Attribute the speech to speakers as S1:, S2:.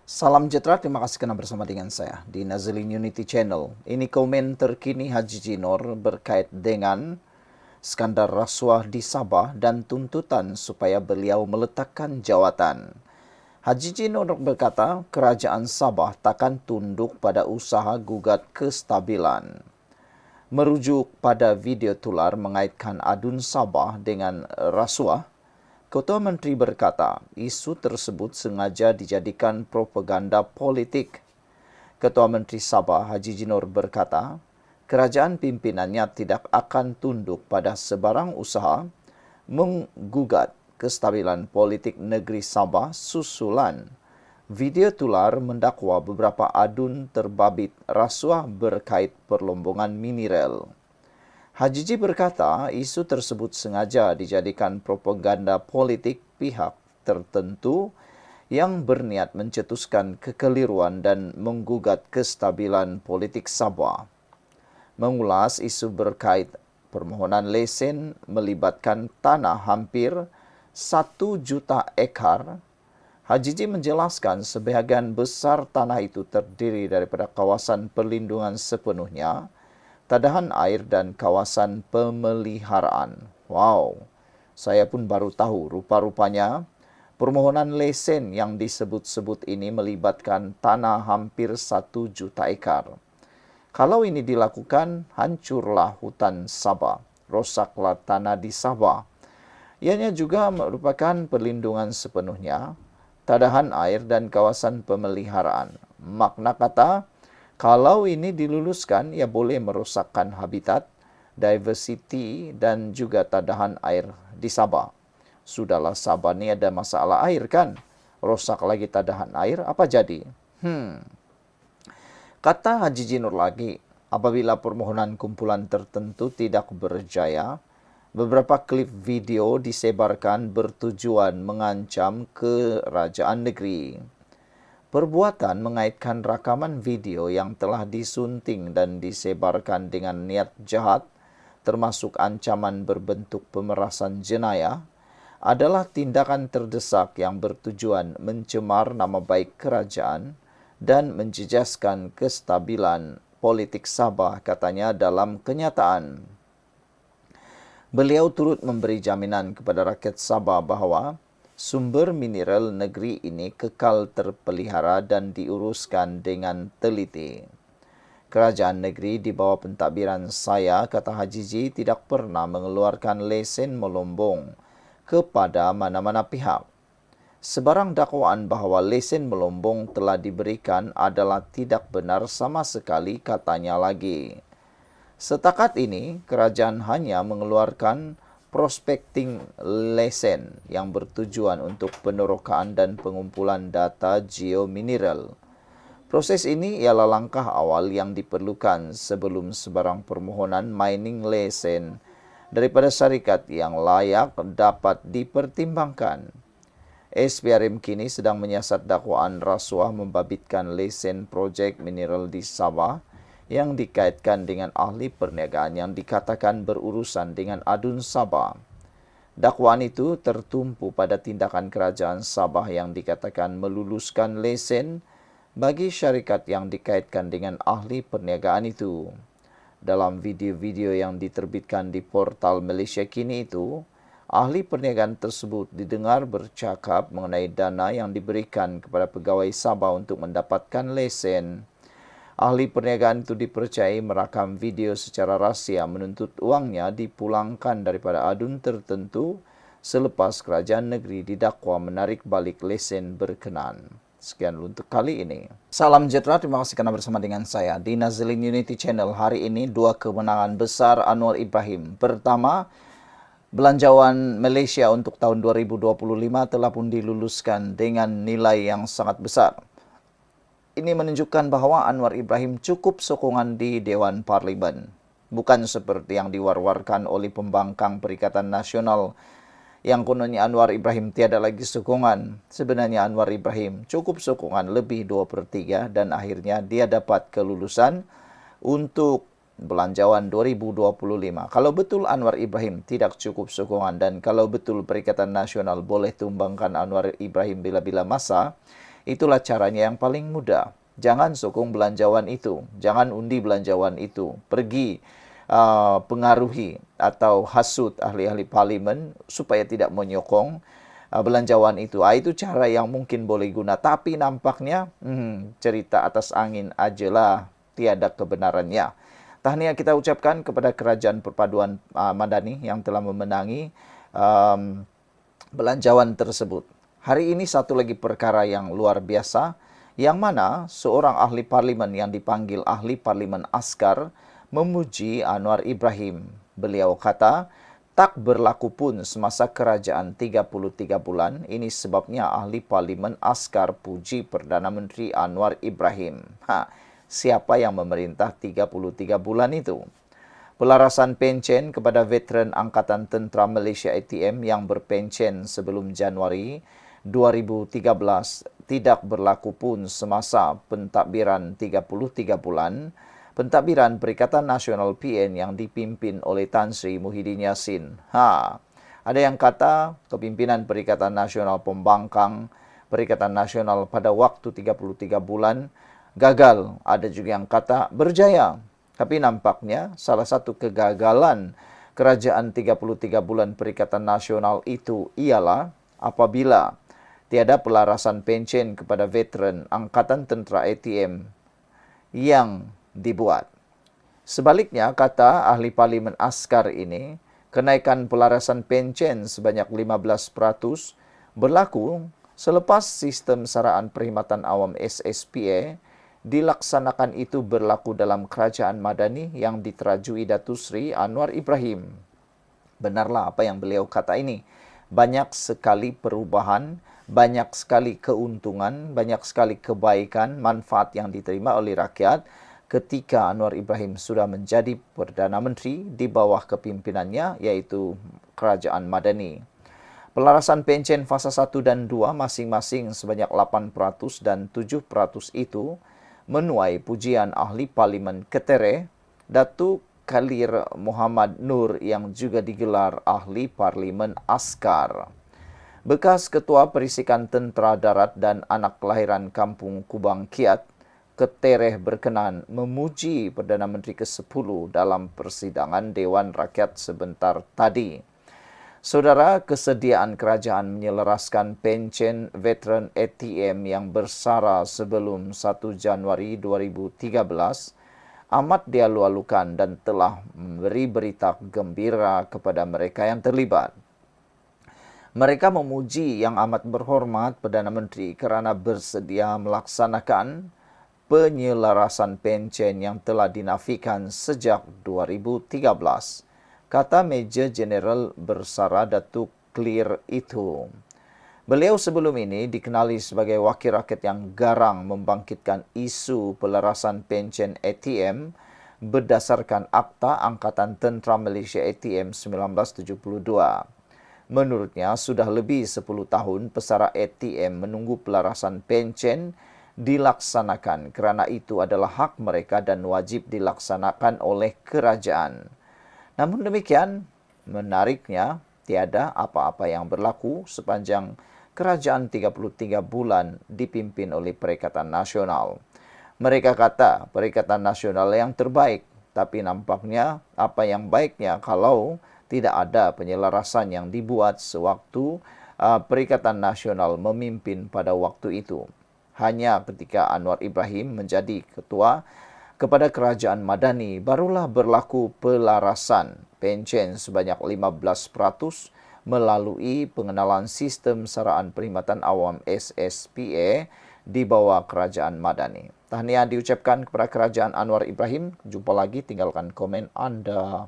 S1: Salam sejahtera, terima kasih karena bersama dengan saya di Nazilin Unity Channel. Ini komen terkini Haji Jinor berkait dengan skandal rasuah di Sabah dan tuntutan supaya beliau meletakkan jawatan. Haji Jinor berkata, kerajaan Sabah takkan tunduk pada usaha gugat kestabilan. Merujuk pada video tular mengaitkan adun Sabah dengan rasuah, Ketua Menteri berkata, isu tersebut sengaja dijadikan propaganda politik. Ketua Menteri Sabah Haji Jinor berkata, kerajaan pimpinannya tidak akan tunduk pada sebarang usaha menggugat kestabilan politik negeri Sabah susulan video tular mendakwa beberapa adun terbabit rasuah berkait perlombongan mineral. Haji Ji berkata isu tersebut sengaja dijadikan propaganda politik pihak tertentu yang berniat mencetuskan kekeliruan dan menggugat kestabilan politik Sabah. Mengulas isu berkait permohonan lesen melibatkan tanah hampir 1 juta ekar, Haji Ji menjelaskan sebahagian besar tanah itu terdiri daripada kawasan perlindungan sepenuhnya, tadahan air dan kawasan pemeliharaan. Wow, saya pun baru tahu rupa-rupanya permohonan lesen yang disebut-sebut ini melibatkan tanah hampir 1 juta ekar. Kalau ini dilakukan, hancurlah hutan Sabah, rosaklah tanah di Sabah. Ianya juga merupakan perlindungan sepenuhnya, tadahan air dan kawasan pemeliharaan. Makna kata, kalau ini diluluskan, ia boleh merosakkan habitat, diversity dan juga tadahan air di Sabah. Sudahlah Sabah ni ada masalah air kan? Rosak lagi tadahan air, apa jadi? Kata Haji Jinur lagi, apabila permohonan kumpulan tertentu tidak berjaya, beberapa klip video disebarkan bertujuan mengancam kerajaan negeri. Perbuatan mengaitkan rakaman video yang telah disunting dan disebarkan dengan niat jahat, termasuk ancaman berbentuk pemerasan jenayah, adalah tindakan terdesak yang bertujuan mencemar nama baik kerajaan dan menjejaskan kestabilan politik Sabah, katanya dalam kenyataan. Beliau turut memberi jaminan kepada rakyat Sabah bahawa sumber mineral negeri ini kekal terpelihara dan diuruskan dengan teliti. Kerajaan negeri di bawah pentadbiran saya, kata Haji Ji, tidak pernah mengeluarkan lesen melombong kepada mana-mana pihak. Sebarang dakwaan bahawa lesen melombong telah diberikan adalah tidak benar sama sekali, katanya lagi. Setakat ini, kerajaan hanya mengeluarkan prospecting lesen yang bertujuan untuk penerokaan dan pengumpulan data geomineral. Proses ini ialah langkah awal yang diperlukan sebelum sebarang permohonan mining lesen daripada syarikat yang layak dapat dipertimbangkan. SPRM kini sedang menyiasat dakwaan rasuah membabitkan lesen projek mineral di Sabah yang dikaitkan dengan ahli perniagaan yang dikatakan berurusan dengan adun Sabah. Dakwaan itu tertumpu pada tindakan kerajaan Sabah yang dikatakan meluluskan lesen bagi syarikat yang dikaitkan dengan ahli perniagaan itu. Dalam video-video yang diterbitkan di portal Malaysia Kini itu, ahli perniagaan tersebut didengar bercakap mengenai dana yang diberikan kepada pegawai Sabah untuk mendapatkan lesen. Ahli perniagaan itu dipercayai merakam video secara rahsia menuntut uangnya dipulangkan daripada adun tertentu selepas kerajaan negeri didakwa menarik balik lesen berkenaan. Sekian untuk kali ini. Salam sejahtera, terima kasih kerana bersama dengan saya di Nazilin Unity Channel. Hari ini dua kemenangan besar Anwar Ibrahim. Pertama, belanjawan Malaysia untuk tahun 2025 telah pun diluluskan dengan nilai yang sangat besar. Ini menunjukkan bahawa Anwar Ibrahim cukup sokongan di Dewan Parlimen. Bukan seperti yang diwar-warkan oleh pembangkang Perikatan Nasional yang kononnya Anwar Ibrahim tiada lagi sokongan. Sebenarnya Anwar Ibrahim cukup sokongan lebih 2/3 dan akhirnya dia dapat kelulusan untuk belanjawan 2025. Kalau betul Anwar Ibrahim tidak cukup sokongan dan kalau betul Perikatan Nasional boleh tumbangkan Anwar Ibrahim bila-bila masa, Itulah caranya yang paling mudah. Jangan sokong belanjawan itu, jangan undi belanjawan itu. Pergi pengaruhi atau hasut ahli-ahli parlimen supaya tidak menyokong belanjawan itu. Itu cara yang mungkin boleh guna. Tapi nampaknya cerita atas angin ajalah, tiada kebenarannya. Tahniah kita ucapkan kepada Kerajaan Perpaduan Madani yang telah memenangi belanjawan tersebut. Hari ini satu lagi perkara yang luar biasa, yang mana seorang ahli parlimen yang dipanggil ahli parlimen askar memuji Anwar Ibrahim. Beliau kata, tak berlaku pun semasa kerajaan 33 bulan, ini sebabnya ahli parlimen askar puji Perdana Menteri Anwar Ibrahim. Siapa yang memerintah 33 bulan itu? Pelarasan pencen kepada veteran Angkatan Tentera Malaysia ATM yang berpencen sebelum Januari 2013 tidak berlaku pun semasa pentadbiran 33 bulan pentadbiran Perikatan Nasional PN yang dipimpin oleh Tan Sri Muhyiddin Yassin. Ada yang kata kepimpinan Perikatan Nasional pembangkang Perikatan Nasional pada waktu 33 bulan gagal. Ada juga yang kata berjaya. Tapi nampaknya salah satu kegagalan kerajaan 33 bulan Perikatan Nasional itu ialah apabila tiada pelarasan pencen kepada veteran Angkatan Tentera ATM yang dibuat. Sebaliknya, kata ahli parlimen askar ini, kenaikan pelarasan pencen sebanyak 15% berlaku selepas sistem saraan perkhidmatan awam SSPA dilaksanakan. Itu berlaku dalam kerajaan Madani yang diterajui Datuk Seri Anwar Ibrahim. Benarlah apa yang beliau kata ini. Banyak sekali perubahan, banyak sekali keuntungan, banyak sekali kebaikan, manfaat yang diterima oleh rakyat ketika Anwar Ibrahim sudah menjadi Perdana Menteri di bawah kepimpinannya, yaitu Kerajaan Madani. Pelarasan pencen fasa 1 dan 2 masing-masing sebanyak 8% dan 7% itu menuai pujian ahli parlimen Ketere, Datuk Khalir Muhammad Nur yang juga digelar ahli parlimen askar. Bekas Ketua Perisikan Tentera Darat dan anak kelahiran Kampung Kubang Kiat, Ketere berkenan memuji Perdana Menteri ke-10 dalam persidangan Dewan Rakyat sebentar tadi. Saudara, kesediaan kerajaan menyelaraskan pencen veteran ATM yang bersara sebelum 1 Januari 2013 amat dialu-alukan dan telah memberi berita gembira kepada mereka yang terlibat. Mereka memuji yang amat berhormat Perdana Menteri kerana bersedia melaksanakan penyelarasan pencen yang telah dinafikan sejak 2013. Kata Major Jeneral Bersara Datuk Khalir itu. Beliau sebelum ini dikenali sebagai wakil rakyat yang garang membangkitkan isu pelarasan pencen ATM berdasarkan Akta Angkatan Tentera Malaysia ATM 1972. Menurutnya, sudah lebih 10 tahun pesara ATM menunggu pelarasan pencen dilaksanakan kerana itu adalah hak mereka dan wajib dilaksanakan oleh kerajaan. Namun demikian, menariknya, tiada apa-apa yang berlaku sepanjang kerajaan 33 bulan dipimpin oleh Perikatan Nasional. Mereka kata Perikatan Nasional yang terbaik, tapi nampaknya apa yang baiknya kalau tidak ada penyelarasan yang dibuat sewaktu Perikatan Nasional memimpin pada waktu itu. Hanya ketika Anwar Ibrahim menjadi ketua kepada Kerajaan Madani, barulah berlaku pelarasan pencen sebanyak 15% melalui pengenalan sistem saraan perkhidmatan awam SSPA di bawah Kerajaan Madani. Tahniah diucapkan kepada Kerajaan Anwar Ibrahim. Jumpa lagi, tinggalkan komen anda.